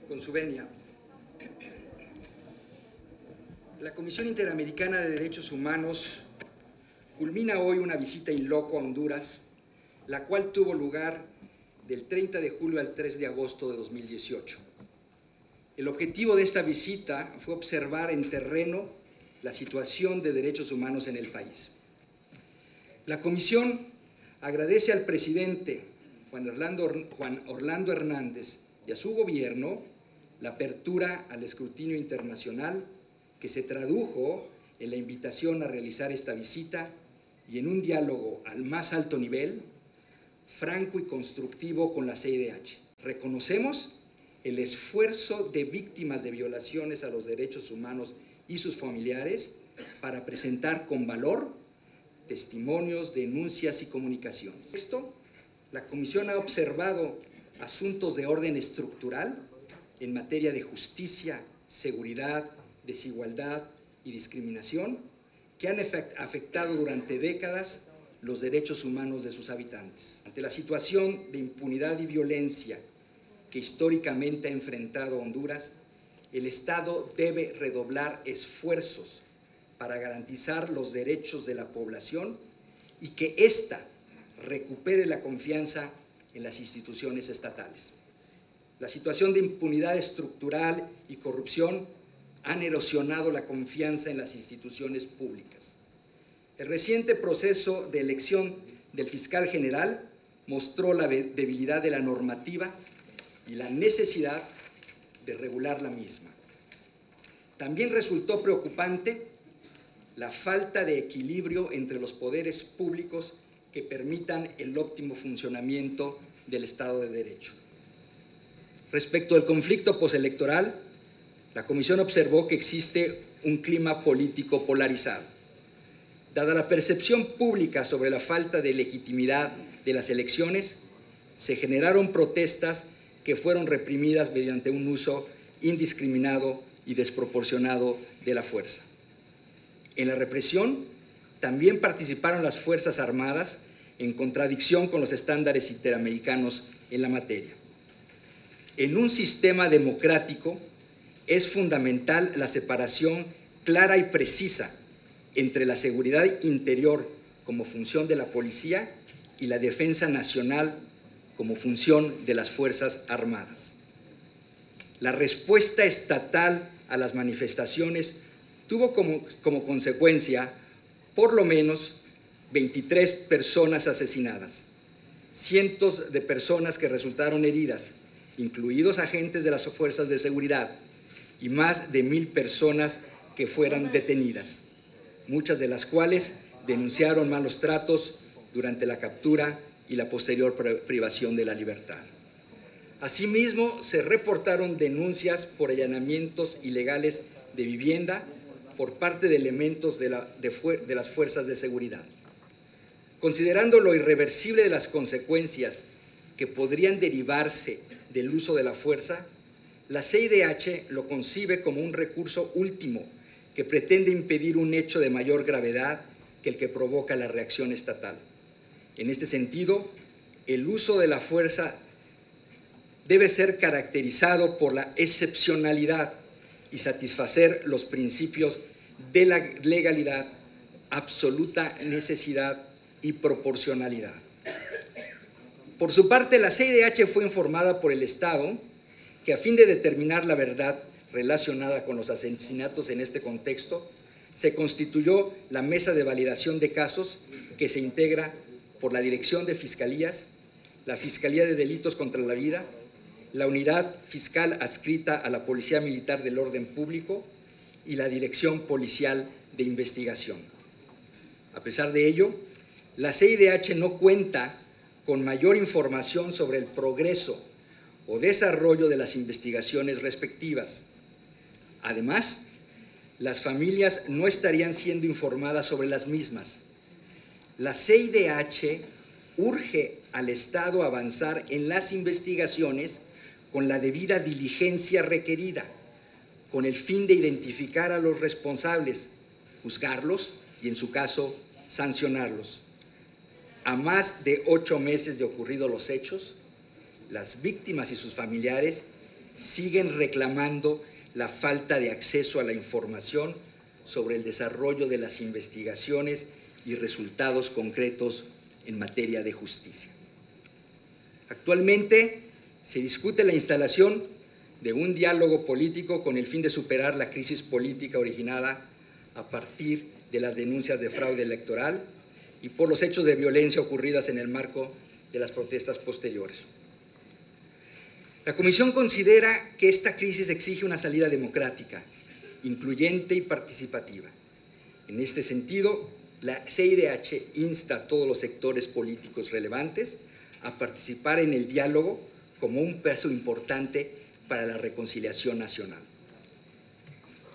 con su venia. La Comisión Interamericana de Derechos Humanos culmina hoy una visita in loco a Honduras, la cual tuvo lugar del 30 de julio al 3 de agosto de 2018. El objetivo de esta visita fue observar en terreno la situación de derechos humanos en el país. La Comisión agradece al presidente Juan Orlando Hernández y a su gobierno la apertura al escrutinio internacional que se tradujo en la invitación a realizar esta visita y en un diálogo al más alto nivel, franco y constructivo con la CIDH. Reconocemos el esfuerzo de víctimas de violaciones a los derechos humanos y sus familiares para presentar con valor testimonios, denuncias y comunicaciones. La Comisión ha observado asuntos de orden estructural en materia de justicia, seguridad, desigualdad y discriminación que han afectado durante décadas los derechos humanos de sus habitantes. Ante la situación de impunidad y violencia que históricamente ha enfrentado Honduras, el Estado debe redoblar esfuerzos para garantizar los derechos de la población y que ésta recupere la confianza en las instituciones estatales. La situación de impunidad estructural y corrupción han erosionado la confianza en las instituciones públicas. El reciente proceso de elección del fiscal general mostró la debilidad de la normativa y la necesidad de regular la misma. También resultó preocupante la falta de equilibrio entre los poderes públicos que permitan el óptimo funcionamiento del Estado de Derecho. Respecto al conflicto postelectoral, la Comisión observó que existe un clima político polarizado. Dada la percepción pública sobre la falta de legitimidad de las elecciones, se generaron protestas que fueron reprimidas mediante un uso indiscriminado y desproporcionado de la fuerza. En la represión también participaron las Fuerzas Armadas en contradicción con los estándares interamericanos en la materia. En un sistema democrático es fundamental la separación clara y precisa entre la seguridad interior como función de la policía y la defensa nacional como función de las Fuerzas Armadas. La respuesta estatal a las manifestaciones tuvo como consecuencia por lo menos 23 personas asesinadas, cientos de personas que resultaron heridas, incluidos agentes de las fuerzas de seguridad, y más de 1,000 personas que fueron detenidas, muchas de las cuales denunciaron malos tratos durante la captura y la posterior privación de la libertad. Asimismo, se reportaron denuncias por allanamientos ilegales de vivienda por parte de elementos de las fuerzas de seguridad. Considerando lo irreversible de las consecuencias que podrían derivarse del uso de la fuerza, la CIDH lo concibe como un recurso último que pretende impedir un hecho de mayor gravedad que el que provoca la reacción estatal. En este sentido, el uso de la fuerza debe ser caracterizado por la excepcionalidad y satisfacer los principios de la legalidad, absoluta necesidad y proporcionalidad. Por su parte, la CIDH fue informada por el Estado que a fin de determinar la verdad relacionada con los asesinatos en este contexto, se constituyó la Mesa de Validación de Casos que se integra por la Dirección de Fiscalías, la Fiscalía de Delitos contra la Vida, la Unidad Fiscal adscrita a la Policía Militar del Orden Público y la Dirección Policial de Investigación. A pesar de ello, la CIDH no cuenta con mayor información sobre el progreso o desarrollo de las investigaciones respectivas. Además, las familias no estarían siendo informadas sobre las mismas. La CIDH urge al Estado a avanzar en las investigaciones con la debida diligencia requerida, con el fin de identificar a los responsables, juzgarlos y, en su caso, sancionarlos. A más de 8 meses de ocurridos los hechos, las víctimas y sus familiares siguen reclamando la falta de acceso a la información sobre el desarrollo de las investigaciones y resultados concretos en materia de justicia. Actualmente se discute la instalación de un diálogo político con el fin de superar la crisis política originada a partir de las denuncias de fraude electoral y por los hechos de violencia ocurridas en el marco de las protestas posteriores. La Comisión considera que esta crisis exige una salida democrática, incluyente y participativa. En este sentido, la CIDH insta a todos los sectores políticos relevantes a participar en el diálogo como un paso importante para la reconciliación nacional.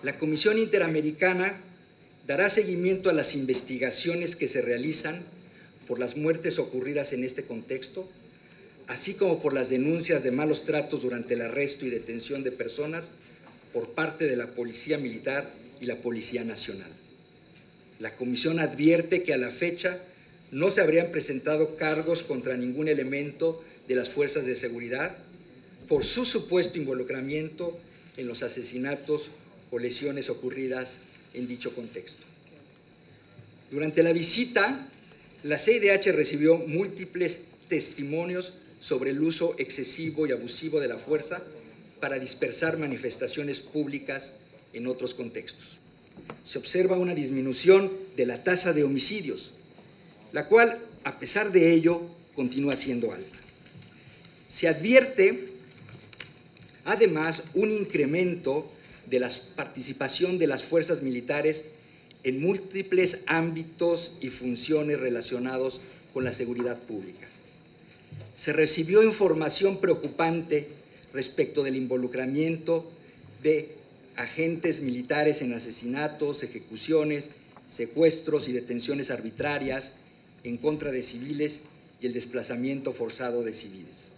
La Comisión Interamericana dará seguimiento a las investigaciones que se realizan por las muertes ocurridas en este contexto, así como por las denuncias de malos tratos durante el arresto y detención de personas por parte de la Policía Militar y la Policía Nacional. La Comisión advierte que a la fecha no se habrían presentado cargos contra ningún elemento de las fuerzas de seguridad por su supuesto involucramiento en los asesinatos o lesiones ocurridas en dicho contexto. Durante la visita, la CIDH recibió múltiples testimonios sobre el uso excesivo y abusivo de la fuerza para dispersar manifestaciones públicas en otros contextos. Se observa una disminución de la tasa de homicidios, la cual, a pesar de ello, continúa siendo alta. Se advierte, además, un incremento de la participación de las fuerzas militares en múltiples ámbitos y funciones relacionados con la seguridad pública. Se recibió información preocupante respecto del involucramiento de agentes militares en asesinatos, ejecuciones, secuestros y detenciones arbitrarias en contra de civiles y el desplazamiento forzado de civiles.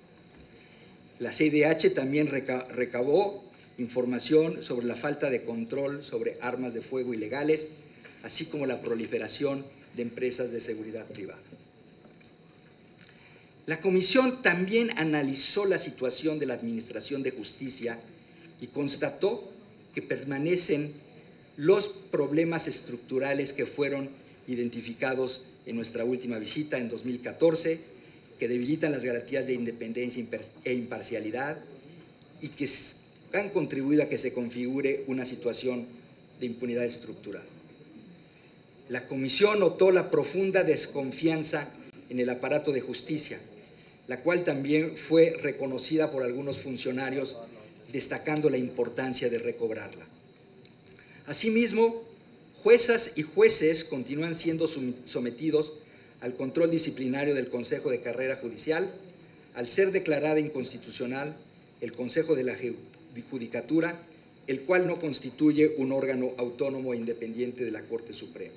La CIDH también recabó información sobre la falta de control sobre armas de fuego ilegales, así como la proliferación de empresas de seguridad privada. La Comisión también analizó la situación de la Administración de Justicia y constató que permanecen los problemas estructurales que fueron identificados en nuestra última visita en 2014, que debilitan las garantías de independencia e imparcialidad y que han contribuido a que se configure una situación de impunidad estructural. La Comisión notó la profunda desconfianza en el aparato de justicia, la cual también fue reconocida por algunos funcionarios, destacando la importancia de recobrarla. Asimismo, juezas y jueces continúan siendo sometidos al control disciplinario del Consejo de Carrera Judicial, al ser declarada inconstitucional el Consejo de la Judicatura, el cual no constituye un órgano autónomo e independiente de la Corte Suprema.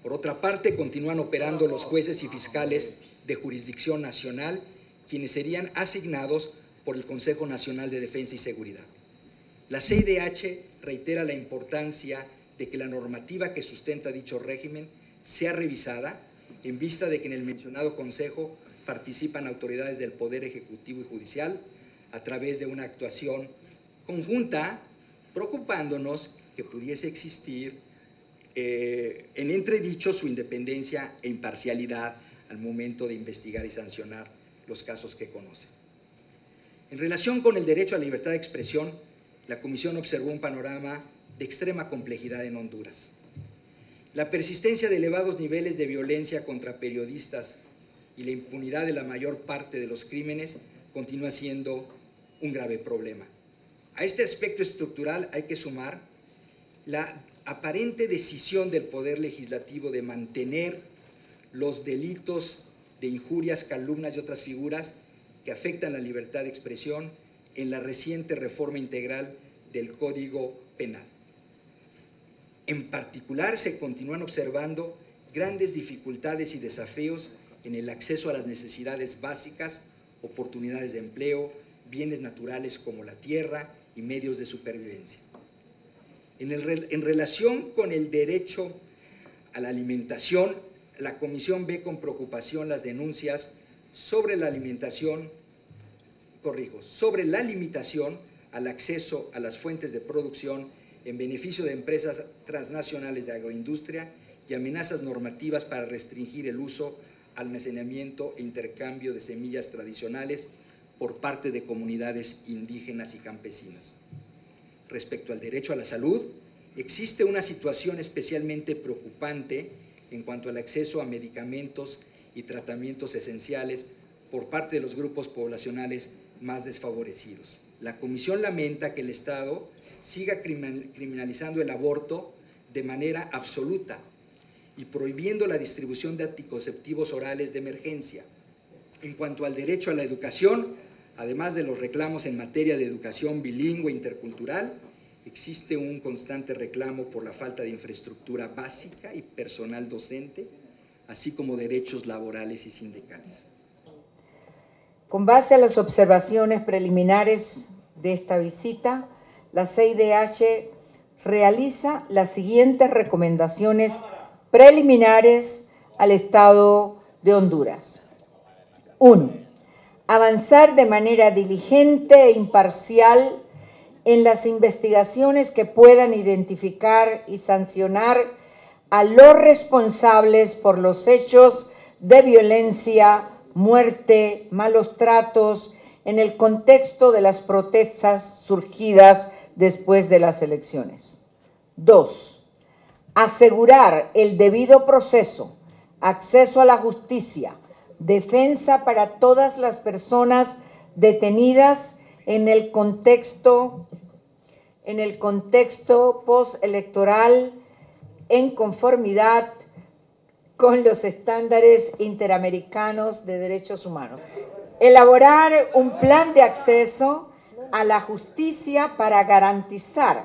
Por otra parte, continúan operando los jueces y fiscales de jurisdicción nacional, quienes serían asignados por el Consejo Nacional de Defensa y Seguridad. La CIDH reitera la importancia de que la normativa que sustenta dicho régimen sea revisada en vista de que en el mencionado Consejo participan autoridades del Poder Ejecutivo y Judicial a través de una actuación conjunta, preocupándonos que pudiese existir en entredicho su independencia e imparcialidad al momento de investigar y sancionar los casos que conocen. En relación con el derecho a la libertad de expresión, la Comisión observó un panorama de extrema complejidad en Honduras. La persistencia de elevados niveles de violencia contra periodistas y la impunidad de la mayor parte de los crímenes continúa siendo un grave problema. A este aspecto estructural hay que sumar la aparente decisión del Poder Legislativo de mantener los delitos de injurias, calumnias y otras figuras que afectan la libertad de expresión en la reciente reforma integral del Código Penal. En particular, se continúan observando grandes dificultades y desafíos en el acceso a las necesidades básicas, oportunidades de empleo, bienes naturales como la tierra y medios de supervivencia. En relación con el derecho a la alimentación, la Comisión ve con preocupación las denuncias sobre la alimentación sobre la limitación al acceso a las fuentes de producción en beneficio de empresas transnacionales de agroindustria y amenazas normativas para restringir el uso, almacenamiento e intercambio de semillas tradicionales por parte de comunidades indígenas y campesinas. Respecto al derecho a la salud, existe una situación especialmente preocupante en cuanto al acceso a medicamentos y tratamientos esenciales por parte de los grupos poblacionales más desfavorecidos. La Comisión lamenta que el Estado siga criminalizando el aborto de manera absoluta y prohibiendo la distribución de anticonceptivos orales de emergencia. En cuanto al derecho a la educación, además de los reclamos en materia de educación bilingüe e intercultural, existe un constante reclamo por la falta de infraestructura básica y personal docente, así como derechos laborales y sindicales. Con base a las observaciones preliminares de esta visita, la CIDH realiza las siguientes recomendaciones preliminares al Estado de Honduras. 1. Avanzar de manera diligente e imparcial en las investigaciones que puedan identificar y sancionar a los responsables por los hechos de violencia, muerte, malos tratos en el contexto de las protestas surgidas después de las elecciones. 2. Asegurar el debido proceso, acceso a la justicia, defensa para todas las personas detenidas en el contexto postelectoral en conformidad con los estándares interamericanos de derechos humanos. Elaborar un plan de acceso a la justicia para garantizar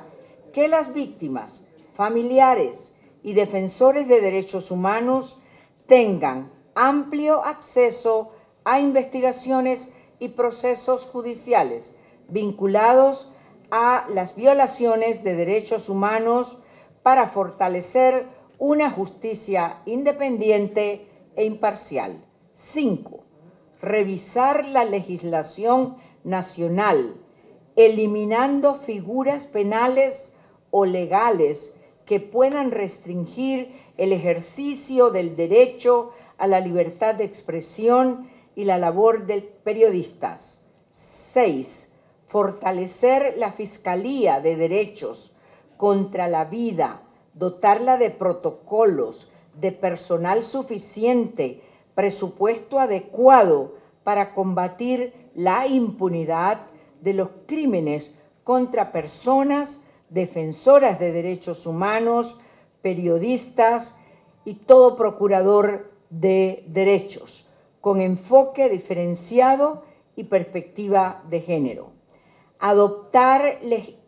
que las víctimas, familiares y defensores de derechos humanos tengan amplio acceso a investigaciones y procesos judiciales vinculados a las violaciones de derechos humanos para fortalecer una justicia independiente e imparcial. 5. Revisar la legislación nacional, eliminando figuras penales o legales que puedan restringir el ejercicio del derecho a la libertad de expresión y la labor de periodistas. 6. Fortalecer la Fiscalía de Derechos contra la Vida, dotarla de protocolos, de personal suficiente, presupuesto adecuado para combatir la impunidad de los crímenes contra personas defensoras de derechos humanos, periodistas y todo procurador de derechos, con enfoque diferenciado y perspectiva de género.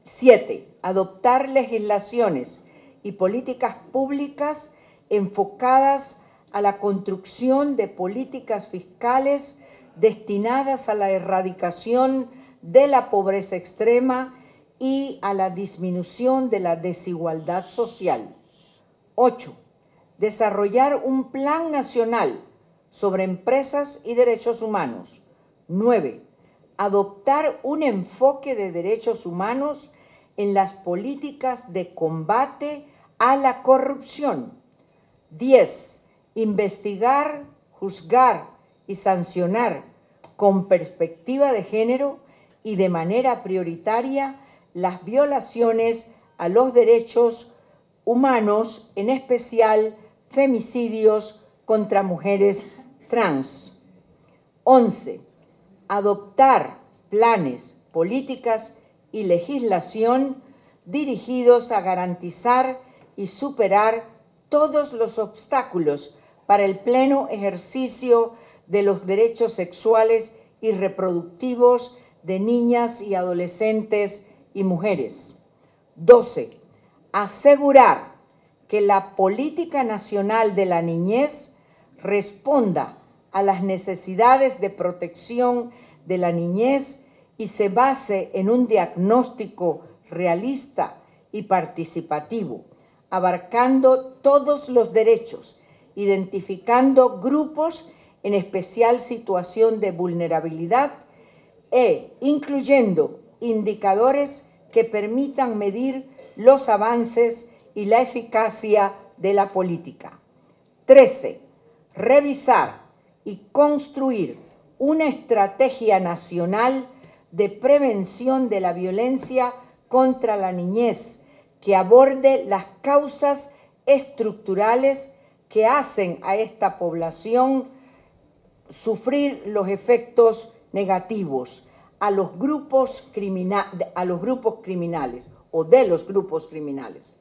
7. Adoptar legislaciones y políticas públicas enfocadas a la construcción de políticas fiscales destinadas a la erradicación de la pobreza extrema y a la disminución de la desigualdad social. 8. Desarrollar un plan nacional sobre empresas y derechos humanos. 9. Adoptar un enfoque de derechos humanos en las políticas de combate a la corrupción. 10. Investigar, juzgar y sancionar con perspectiva de género y de manera prioritaria las violaciones a los derechos humanos, en especial femicidios contra mujeres trans. 11. Adoptar planes, políticas y legislación dirigidos a garantizar y superar todos los obstáculos para el pleno ejercicio de los derechos sexuales y reproductivos de niñas y adolescentes y mujeres. 12. Asegurar que la política nacional de la niñez responda a las necesidades de protección de la niñez y se base en un diagnóstico realista y participativo, abarcando todos los derechos, identificando grupos en especial situación de vulnerabilidad incluyendo indicadores que permitan medir los avances y la eficacia de la política. 13. Revisar y construir una estrategia nacional de prevención de la violencia contra la niñez que aborde las causas estructurales que hacen a esta población sufrir los efectos negativos a los grupos criminales o de los grupos criminales.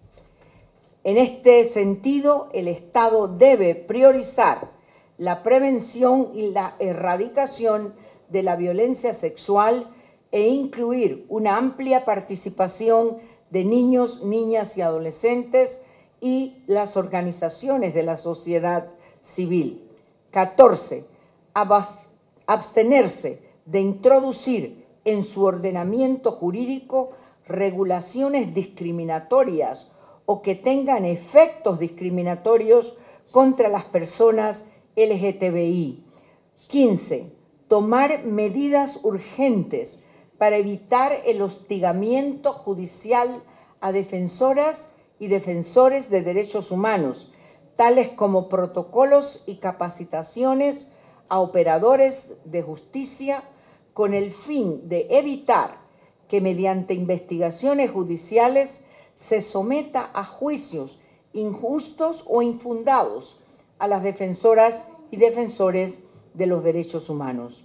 En este sentido, el Estado debe priorizar la prevención y la erradicación de la violencia sexual e incluir una amplia participación de niños, niñas y adolescentes y las organizaciones de la sociedad civil. 14. Abstenerse de introducir en su ordenamiento jurídico regulaciones discriminatorias o que tengan efectos discriminatorios contra las personas LGTBI. 15. Tomar medidas urgentes para evitar el hostigamiento judicial a defensoras y defensores de derechos humanos, tales como protocolos y capacitaciones a operadores de justicia, con el fin de evitar que mediante investigaciones judiciales se someta a juicios injustos o infundados a las defensoras y defensores de los derechos humanos.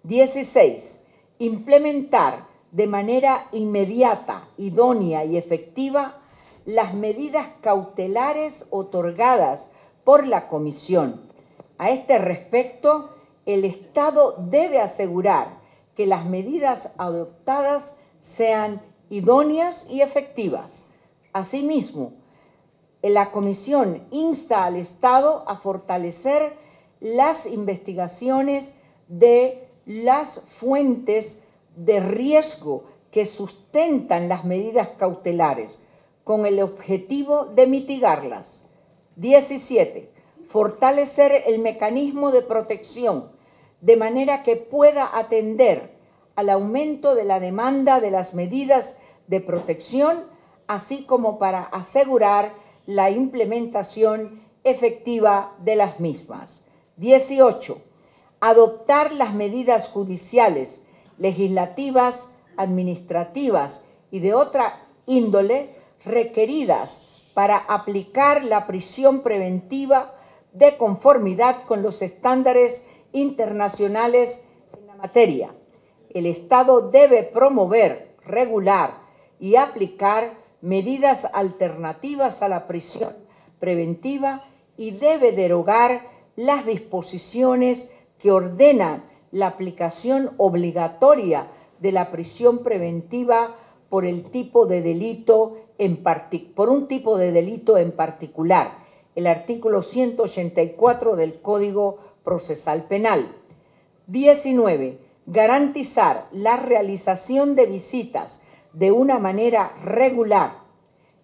16. Implementar de manera inmediata, idónea y efectiva las medidas cautelares otorgadas por la Comisión. A este respecto, el Estado debe asegurar que las medidas adoptadas sean idóneas y efectivas. Asimismo, la Comisión insta al Estado a fortalecer las investigaciones de las fuentes de riesgo que sustentan las medidas cautelares, con el objetivo de mitigarlas. 17. Fortalecer el mecanismo de protección de manera que pueda atender al aumento de la demanda de las medidas de protección, así como para asegurar la implementación efectiva de las mismas. 18. Adoptar las medidas judiciales, legislativas, administrativas y de otra índole requeridas para aplicar la prisión preventiva de conformidad con los estándares internacionales en la materia. El Estado debe promover, regular y aplicar medidas alternativas a la prisión preventiva y debe derogar las disposiciones que ordenan la aplicación obligatoria de la prisión preventiva por un tipo de delito en particular, el artículo 184 del Código Procesal Penal. 19. Garantizar la realización de visitas de una manera regular.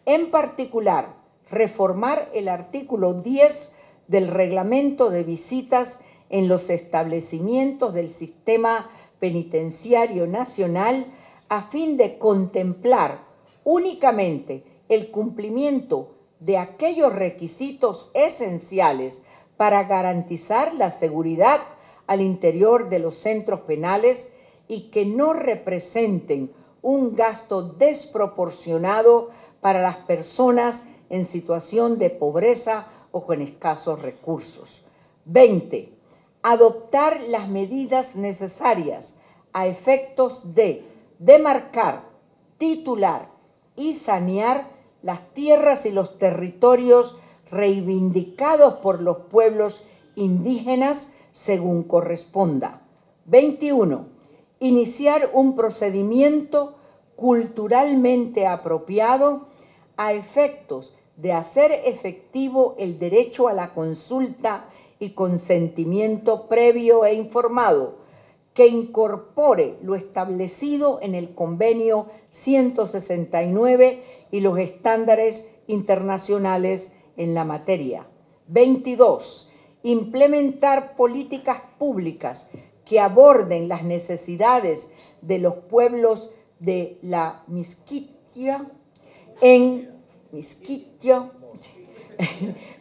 En particular, reformar el artículo 10 del Reglamento de Visitas en los establecimientos del Sistema Penitenciario Nacional a fin de contemplar únicamente el cumplimiento de aquellos requisitos esenciales para garantizar la seguridad al interior de los centros penales y que no representen un gasto desproporcionado para las personas en situación de pobreza o con escasos recursos. 20. Adoptar las medidas necesarias a efectos de demarcar, titular y sanear las tierras y los territorios reivindicados por los pueblos indígenas según corresponda. 21. Iniciar un procedimiento culturalmente apropiado a efectos de hacer efectivo el derecho a la consulta y consentimiento previo e informado, que incorpore lo establecido en el Convenio 169 y los estándares internacionales en la materia. 22. Implementar políticas públicas que aborden las necesidades de los pueblos de la Miskitia,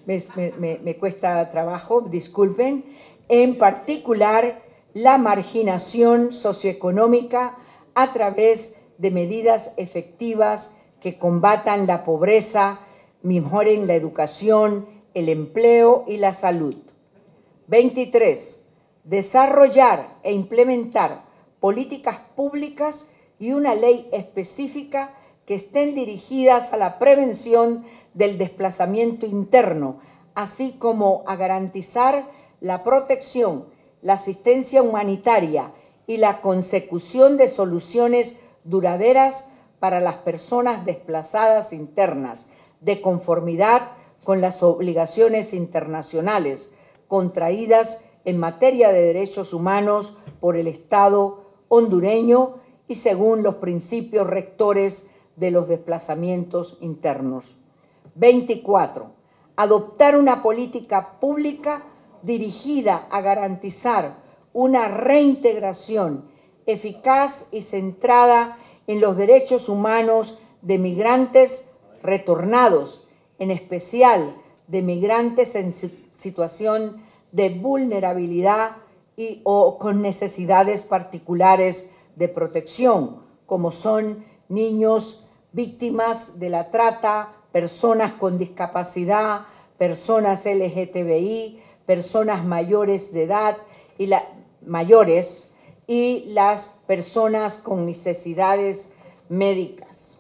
me cuesta trabajo, disculpen, en particular la marginación socioeconómica a través de medidas efectivas que combatan la pobreza, mejoren la educación, el empleo y la salud. 23. Desarrollar e implementar políticas públicas y una ley específica que estén dirigidas a la prevención del desplazamiento interno, así como a garantizar la protección, la asistencia humanitaria y la consecución de soluciones duraderas para las personas desplazadas internas, de conformidad con las obligaciones internacionales contraídas en materia de derechos humanos por el Estado hondureño y según los principios rectores de los desplazamientos internos. 24. Adoptar una política pública dirigida a garantizar una reintegración eficaz y centrada en los derechos humanos de migrantes retornados, en especial de migrantes en situación de vulnerabilidad o con necesidades particulares de protección, como son niños víctimas de la trata, personas con discapacidad, personas LGTBI, personas mayores de edad y las personas con necesidades médicas.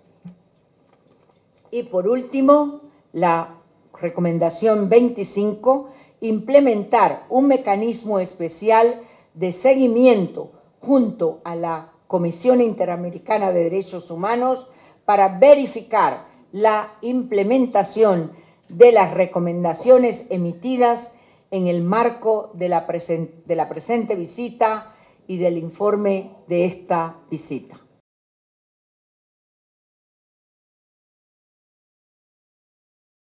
Y por último, la recomendación 25, implementar un mecanismo especial de seguimiento junto a la Comisión Interamericana de Derechos Humanos para verificar la implementación de las recomendaciones emitidas en el marco de la presente visita y del informe de esta visita.